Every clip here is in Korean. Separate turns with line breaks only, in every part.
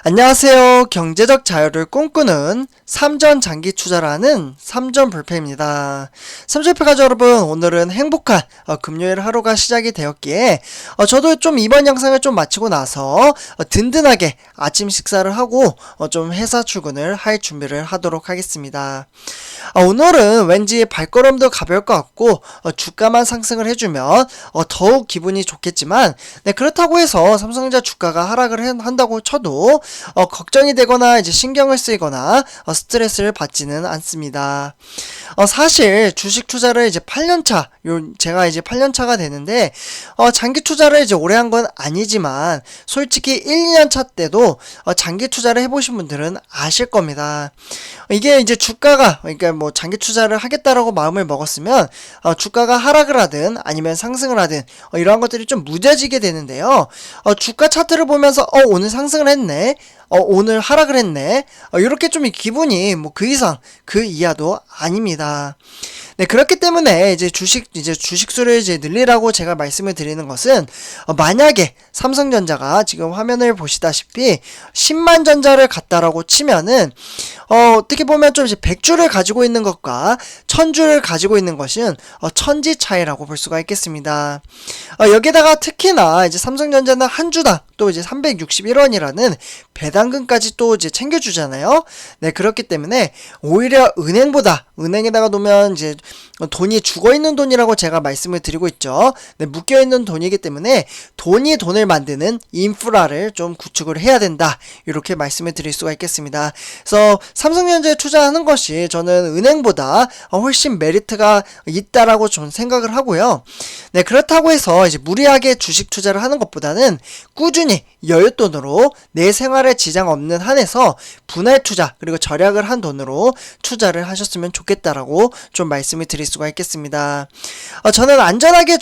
안녕하세요. 경제적 자유를 꿈꾸는 삼전 장기 투자라는 삼전 불패입니다. 삼전불패 가족 여러분, 오늘은 행복한 금요일 하루가 시작이 되었기에 저도 좀 이번 영상을 좀 마치고 나서 든든하게 아침 식사를 하고 좀 회사 출근을 할 준비를 하도록 하겠습니다. 오늘은 왠지 발걸음도 가벼울 것 같고 주가만 상승을 해주면 더욱 기분이 좋겠지만, 네, 그렇다고 해서 삼성전자 주가가 하락을 한다고 쳐도 걱정이 되거나 이제 신경을 쓰이거나 스트레스를 받지는 않습니다. 사실 주식 투자를 이제 8년차, 제가 이제 8년차가 되는데 장기 투자를 이제 오래 한 건 아니지만 솔직히 1, 2년차 때도 장기 투자를 해보신 분들은 아실 겁니다. 이게 이제 주가가, 그러니까 뭐 장기 투자를 하겠다라고 마음을 먹었으면 주가가 하락을 하든 아니면 상승을 하든 이러한 것들이 좀 무뎌지게 되는데요. 주가 차트를 보면서 오늘 상승을 했네, 오늘 하락을 했네, 이렇게 좀 기분이 뭐 그 이상 그 이하도 아닙니다. 네, 그렇기 때문에 이제 주식수를 이제 늘리라고 제가 말씀을 드리는 것은, 만약에 삼성전자가 지금 화면을 보시다시피 10만 전자를 갖다라고 치면은 어떻게 보면 좀 이제 100주를 가지고 있는 것과 1000주를 가지고 있는 것은 천지 차이라고 볼 수가 있겠습니다. 여기다가 특히나 이제 삼성전자는 한 주당 또 이제 361원이라는 배당금까지 또 이제 챙겨주잖아요. 네, 그렇기 때문에 오히려 은행에다가 놓으면 이제 돈이 죽어있는 돈이라고 제가 말씀을 드리고 있죠. 네, 묶여있는 돈이기 때문에 돈이 돈을 만드는 인프라를 좀 구축을 해야 된다, 이렇게 말씀을 드릴 수가 있겠습니다. 그래서 삼성전자에 투자하는 것이 저는 은행보다 훨씬 메리트가 있다라고 좀 생각을 하고요. 네, 그렇다고 해서 이제 무리하게 주식 투자를 하는 것보다는 꾸준히 여윳돈으로 내 생활에 지장 없는 한에서 분할 투자 그리고 절약을 한 돈으로 투자를 하셨으면 좋겠다라고 좀 말씀을 드릴 수가 있겠습니다. 저는 안전하게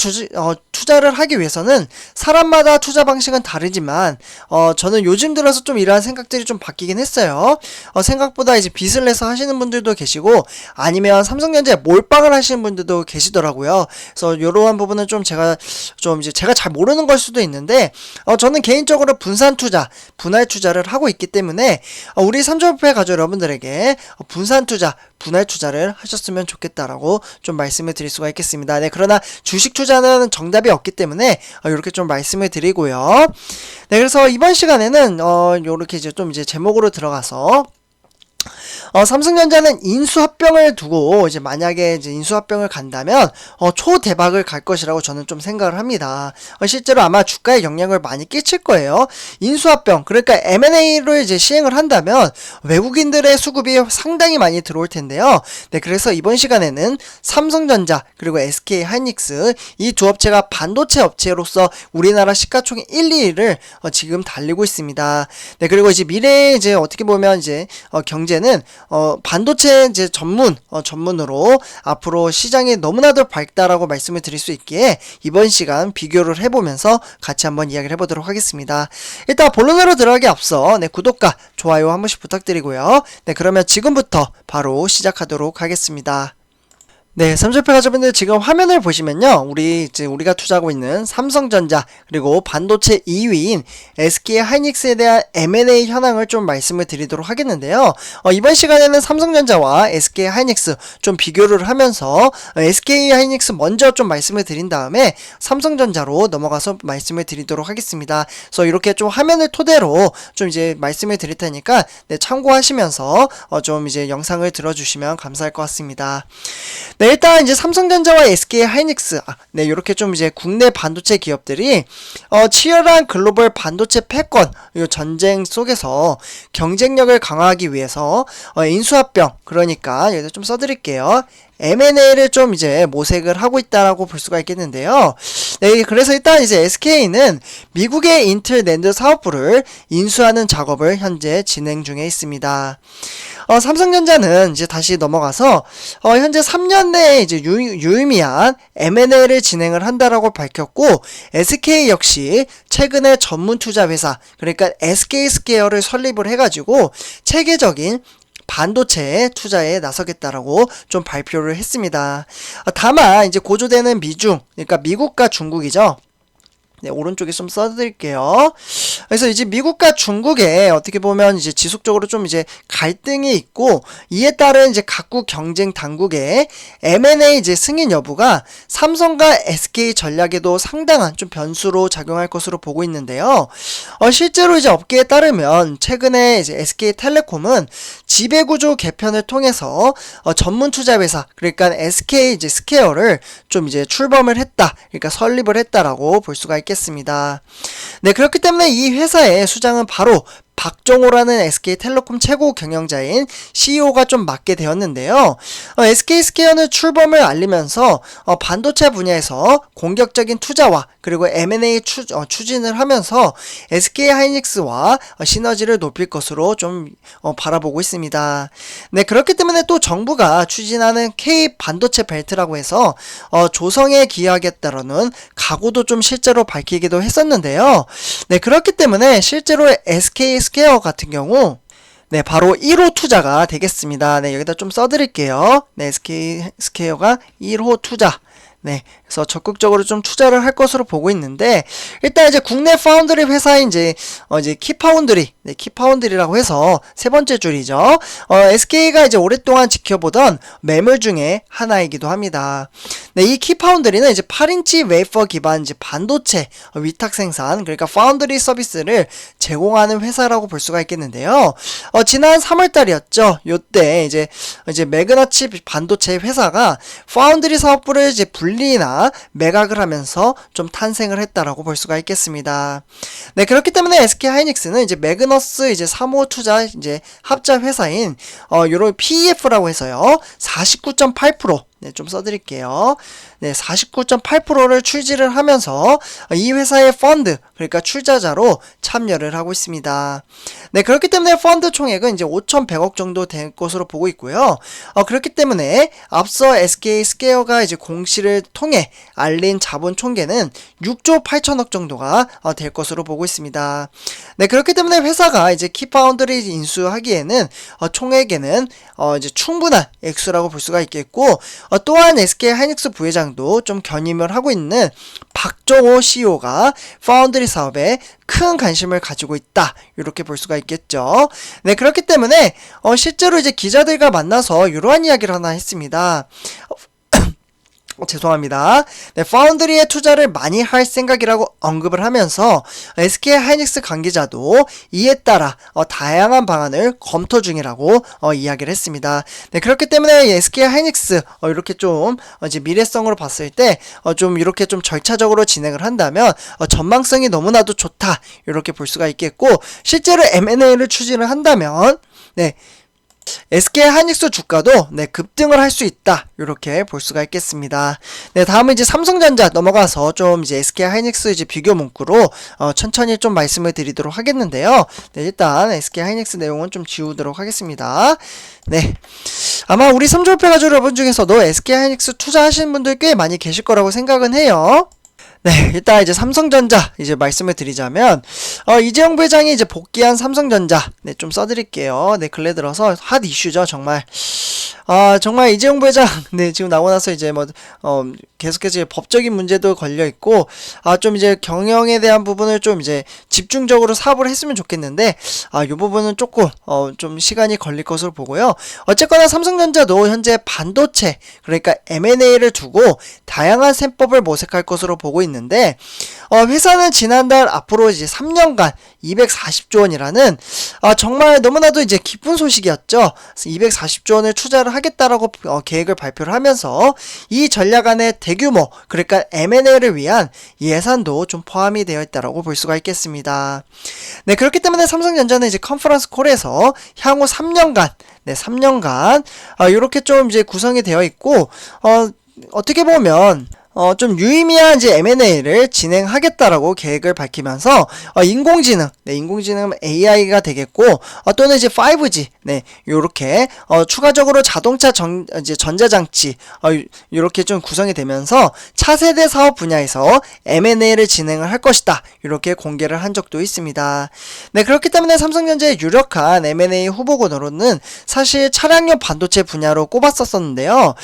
투자를 하기 위해서는 사람마다 투자 방식은 다르지만 저는 요즘 들어서 좀 이러한 생각들이 좀 바뀌긴 했어요. 생각보다 이제 빚을 내서 하시는 분들도 계시고 아니면 삼성전자에 몰빵을 하시는 분들도 계시더라고요. 그래서 이러한 부분은 좀 제가 잘 모르는 걸 수도 있는데 저는 개인적으로 분산 투자, 분할 투자를 하고 있기 때문에 우리 삼전불패 가족 여러분들에게 분산 투자, 분할 투자를 하셨으면 좋겠다라고 좀 말씀을 드릴 수가 있겠습니다. 네, 그러나 주식 투자는 정답이 없기 때문에 이렇게 좀 말씀을 드리고요. 네, 그래서 이번 시간에는 이렇게 이제 좀 제목으로 들어가서 삼성전자는 인수합병을 두고 이제 만약에 이제 인수합병을 간다면 초대박을 갈 것이라고 저는 좀 생각을 합니다. 실제로 아마 주가에 영향을 많이 끼칠 거예요. 인수합병, 그러니까 M&A로 이제 시행을 한다면 외국인들의 수급이 상당히 많이 들어올 텐데요. 네, 그래서 이번 시간에는 삼성전자 그리고 SK 하이닉스 이 두 업체가 반도체 업체로서 우리나라 시가총액 1, 2위를 지금 달리고 있습니다. 네, 그리고 이제 미래에 이제 어떻게 보면 이제 경제는 반도체 이제 전문으로 앞으로 시장이 너무나도 밝다라고 말씀을 드릴 수 있기에 이번 시간 비교를 해보면서 같이 한번 이야기를 해보도록 하겠습니다. 일단 본론으로 들어가기 앞서 구독과 좋아요 한 번씩 부탁드리고요. 네, 그러면 지금부터 바로 시작하도록 하겠습니다. 네, 삼전불패 가족분들 지금 화면을 보시면요, 우리가 투자하고 있는 삼성전자 그리고 반도체 2위인 SK 하이닉스에 대한 M&A 현황을 좀 말씀을 드리도록 하겠는데요. 이번 시간에는 삼성전자와 SK 하이닉스 좀 비교를 하면서 SK 하이닉스 먼저 좀 말씀을 드린 다음에 삼성전자로 넘어가서 말씀을 드리도록 하겠습니다. 그래서 이렇게 좀 화면을 토대로 좀 이제 말씀을 드릴 테니까 네, 참고하시면서 좀 이제 영상을 들어주시면 감사할 것 같습니다. 네, 일단 이제 삼성전자와 SK 하이닉스, 네, 이렇게 좀 이제 국내 반도체 기업들이 치열한 글로벌 반도체 패권 이 전쟁 속에서 경쟁력을 강화하기 위해서 인수합병, 그러니까 여기서 좀 써드릴게요. M&A를 좀 이제 모색을 하고 있다라고 볼 수가 있겠는데요. 네, 그래서 일단 이제 SK는 미국의 인텔 낸드 사업부를 인수하는 작업을 현재 진행 중에 있습니다. 삼성전자는 이제 다시 넘어가서 현재 3년 내에 이제 유의미한 M&A를 진행을 한다라고 밝혔고, SK 역시 최근에 전문 투자 회사, 그러니까 SK 스퀘어를 설립을 해가지고 체계적인 반도체에 투자에 나서겠다라고 좀 발표를 했습니다. 다만 이제 고조되는 미중, 그러니까 미국과 중국이죠. 네, 오른쪽에 좀 써드릴게요. 그래서 이제 미국과 중국에 어떻게 보면 이제 지속적으로 좀 이제 갈등이 있고, 이에 따른 이제 각국 경쟁 당국의 M&A 이제 승인 여부가 삼성과 SK 전략에도 상당한 좀 변수로 작용할 것으로 보고 있는데요. 실제로 이제 업계에 따르면 최근에 이제 SK텔레콤은 지배구조 개편을 통해서 전문 투자 회사, 그러니까 SK 이제 스퀘어를 좀 이제 출범을 했다, 그러니까 설립을 했다라고 볼 수가 있겠습니다. 네, 그렇기 때문에 이 회사의 수장은 바로 박정호라는 SK텔레콤 최고 경영자인 CEO가 좀 맡게 되었는데요. SK스퀘어는 출범을 알리면서 반도체 분야에서 공격적인 투자와 그리고 M&A 추진을 하면서 SK하이닉스와 시너지를 높일 것으로 좀 바라보고 있습니다. 네, 그렇기 때문에 또 정부가 추진하는 K 반도체 벨트라고 해서 조성에 기여하겠다라는 각오도 좀 실제로 밝히기도 했었는데요. 네, 그렇기 때문에 실제로 SK 스퀘어 같은 경우 네, 바로 1호 투자가 되겠습니다. 네, 여기다 좀 써드릴게요. 네, SK 스퀘어가 1호 투자. 네, 그래서 적극적으로 좀 투자를 할 것으로 보고 있는데, 일단 이제 국내 파운드리 회사인 이제 키파운드리, 네, 키파운드리라고 해서 세 번째 줄이죠. SK가 이제 오랫동안 지켜보던 매물 중에 하나이기도 합니다. 네, 이 키파운드리는 이제 8인치 웨이퍼 기반 이제 반도체 위탁 생산, 그러니까 파운드리 서비스를 제공하는 회사라고 볼 수가 있겠는데요. 지난 3월달이었죠. 요때 이제 매그너칩 반도체 회사가 파운드리 사업부를 이제 분리나 매각을 하면서 좀 탄생을 했다라고 볼 수가 있겠습니다. 네, 그렇기 때문에 SK하이닉스는 이제 매그너스 이제 3호 투자 이제 합자 회사인 요런 PEF라고 해서요. 49.8%, 네, 좀 써드릴게요. 네, 49.8%를 출지를 하면서 이 회사의 펀드, 그러니까 출자자로 참여를 하고 있습니다. 네, 그렇기 때문에 펀드 총액은 이제 5,100억 정도 될 것으로 보고 있고요. 그렇기 때문에 앞서 SK 스퀘어가 이제 공시를 통해 알린 자본 총계는 6조 8천억 정도가 될 것으로 보고 있습니다. 네, 그렇기 때문에 회사가 이제 키파운드를 인수하기에는 총액에는 이제 충분한 액수라고 볼 수가 있겠고, 또한 SK하이닉스 부회장도 좀 견임을 하고 있는 박정호 CEO가 파운드리 사업에 큰 관심을 가지고 있다, 이렇게 볼 수가 있겠죠. 네, 그렇기 때문에 실제로 이제 기자들과 만나서 이러한 이야기를 하나 했습니다. 죄송합니다. 네, 파운드리에 투자를 많이 할 생각이라고 언급을 하면서 SK하이닉스 관계자도 이에 따라 다양한 방안을 검토 중이라고 이야기를 했습니다. 네, 그렇기 때문에 SK하이닉스 이렇게 좀 이제 미래성으로 봤을 때 좀 이렇게 좀 절차적으로 진행을 한다면 전망성이 너무나도 좋다, 이렇게 볼 수가 있겠고, 실제로 M&A를 추진을 한다면 네, SK하이닉스 주가도 네, 급등을 할 수 있다, 이렇게 볼 수가 있겠습니다. 네, 다음은 이제 삼성전자 넘어가서 좀 이제 SK하이닉스 이제 비교 문구로 천천히 좀 말씀을 드리도록 하겠는데요. 네, 일단 SK하이닉스 내용은 좀 지우도록 하겠습니다. 네, 아마 우리 삼조협회 가족 여러분 중에서도 SK하이닉스 투자하시는 분들 꽤 많이 계실 거라고 생각은 해요. 네, 일단 이제 삼성전자 이제 말씀을 드리자면 이재용 부회장이 이제 복귀한 삼성전자, 네, 좀 써드릴게요. 네, 근래 들어서 핫 이슈죠, 정말. 정말 이재용 부회장, 네, 지금 나오고 나서 이제 계속해서 법적인 문제도 걸려 있고, 좀 이제 경영에 대한 부분을 좀 이제 집중적으로 사업을 했으면 좋겠는데, 이 부분은 조금, 좀 시간이 걸릴 것으로 보고요. 어쨌거나 삼성전자도 현재 반도체, 그러니까 M&A를 두고 다양한 셈법을 모색할 것으로 보고 있는데, 회사는 지난달 앞으로 이제 3년간 240조 원이라는, 정말 너무나도 이제 기쁜 소식이었죠. 240조 원을 투자를 하겠다라고 계획을 발표를 하면서 이 전략 안에 대규모, 그러니까 M&A를 위한 예산도 좀 포함이 되어 있다라고 볼 수가 있겠습니다. 네, 그렇기 때문에 삼성전자는 이제 컨퍼런스 콜에서 향후 3년간, 네, 3년간 이렇게 좀 이제 구성이 되어 있고, 어떻게 보면 좀 유의미한 이제 M&A를 진행하겠다라고 계획을 밝히면서 인공지능, 네, 인공지능 AI가 되겠고, 또는 이제 5G, 네, 요렇게 추가적으로 자동차 이제 전자장치 요렇게 좀 구성이 되면서 차세대 사업 분야에서 M&A를 진행을 할 것이다. 이렇게 공개를 한 적도 있습니다. 네, 그렇기 때문에 삼성전자의 유력한 M&A 후보군으로는 사실 차량용 반도체 분야로 꼽았었는데요.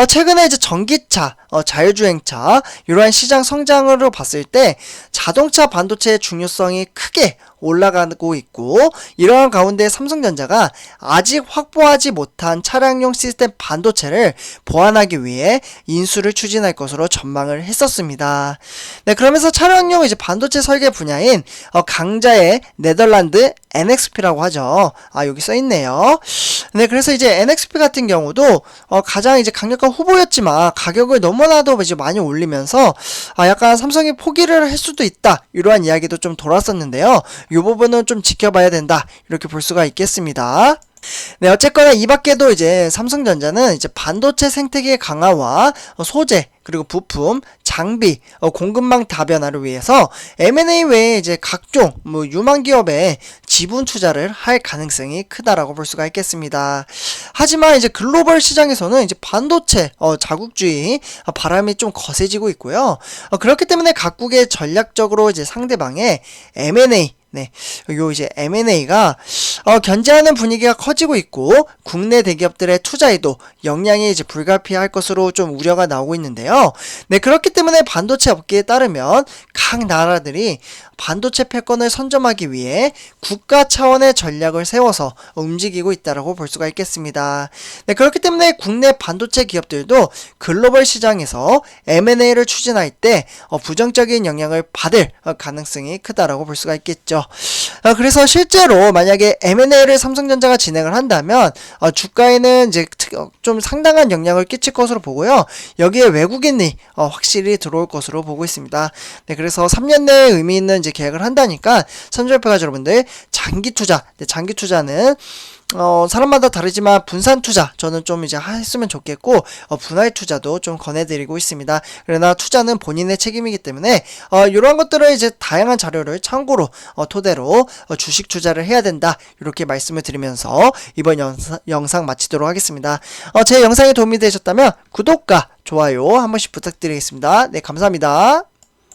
최근에 이제 전기차, 자율주행차 이러한 시장 성장으로 봤을 때 자동차 반도체의 중요성이 크게 올라가고 있고, 이러한 가운데 삼성전자가 아직 확보하지 못한 차량용 시스템 반도체를 보완하기 위해 인수를 추진할 것으로 전망을 했었습니다. 네, 그러면서 차량용 이제 반도체 설계 분야인 강자의 네덜란드 NXP라고 하죠. 여기 써있네요. 네, 그래서 이제 NXP 같은 경우도 가장 이제 강력한 후보였지만 가격을 너무나도 이제 많이 올리면서 약간 삼성이 포기를 할 수도 있다, 이러한 이야기도 좀 돌았었는데요. 이 부분은 좀 지켜봐야 된다, 이렇게 볼 수가 있겠습니다. 네, 어쨌거나 이 밖에도 이제 삼성전자는 이제 반도체 생태계 강화와 소재, 그리고 부품, 장비, 공급망 다변화를 위해서 M&A 외에 이제 각종 유망 기업에 지분 투자를 할 가능성이 크다라고 볼 수가 있겠습니다. 하지만 이제 글로벌 시장에서는 이제 반도체 자국주의 바람이 좀 거세지고 있고요. 그렇기 때문에 각국의 전략적으로 이제 상대방의 M&A, 네, 요 이제 M&A가 견제하는 분위기가 커지고 있고, 국내 대기업들의 투자에도 영향이 이제 불가피할 것으로 좀 우려가 나오고 있는데요. 네, 그렇기 때문에 반도체 업계에 따르면 각 나라들이 반도체 패권을 선점하기 위해 국가 차원의 전략을 세워서 움직이고 있다라고 볼 수가 있겠습니다. 네, 그렇기 때문에 국내 반도체 기업들도 글로벌 시장에서 M&A를 추진할 때 부정적인 영향을 받을 가능성이 크다라고 볼 수가 있겠죠. 그래서 실제로 만약에 M&A를 삼성전자가 진행을 한다면 주가에는 이제 좀 상당한 영향을 끼칠 것으로 보고요. 여기에 외국인이 확실히 들어올 것으로 보고 있습니다. 네, 그래서 3년 내에 의미 있는 이제 계약을 한다니까 삼성전자 여러분들 장기 투자, 네, 장기 투자는 사람마다 다르지만 분산 투자 저는 좀 이제 했으면 좋겠고, 분할 투자도 좀 권해드리고 있습니다. 그러나 투자는 본인의 책임이기 때문에 이러한 것들을 이제 다양한 자료를 참고로 토대로 주식 투자를 해야 된다, 이렇게 말씀을 드리면서 이번 영상 마치도록 하겠습니다. 제 영상이 도움이 되셨다면 구독과 좋아요 한 번씩 부탁드리겠습니다. 네, 감사합니다.